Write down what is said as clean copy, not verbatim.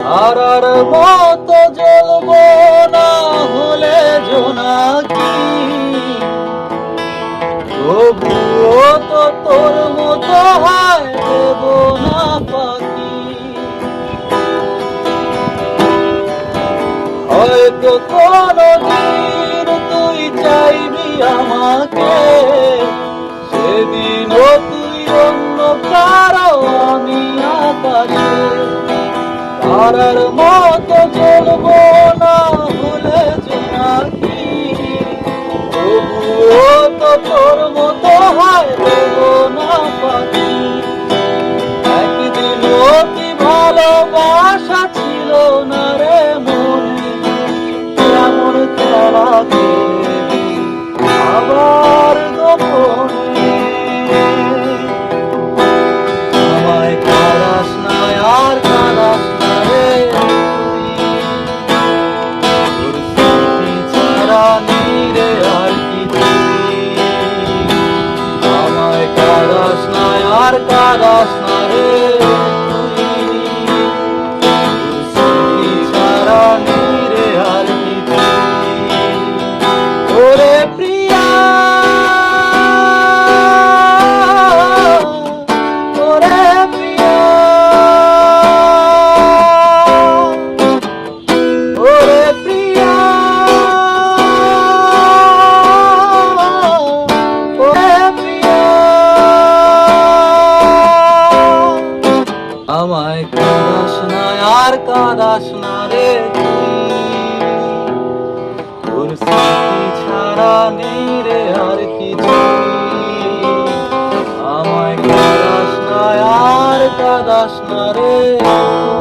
তারার মতো জ্বলবো না হলে জোনাকি, তবুও তো তোর মতো হয় দেব না পাখি। হয়তো কোনদিন তুই চাইবি আমাকে, সেদিনও তুই অন্য কারো আমি আকাশে। তারার মতো জ্বলবো না হলে জোনাকি, তবুও তো তোর মতো হয় দেব না পাখি। একদিনও কি ভালোবাসা ছিল না রে মনে, এমন খেলা খেলবি আবার গোপনে। আমায় কাঁদাস না আর কাঁদাস না রে তুই, তোর স্মৃতি ছাড়া নীরে আর কি তুই। আমায় কাঁদাস না আর কাঁদাস না রে তুই, তোর স্মৃতি ছাড়া নীরে আর কি তুই। ওরে প্রিয়া, ওরে প্রিয়া, ওরে প্রিয়া, ওরে প্রিয়া। আমায় কাঁদাস না আর কাঁদাস না রে তুই, তোর স্মৃতি ছাড়া নেই রে আর কিছুই। আমায় কাঁদাস না আর কাঁদাস না রে তুই।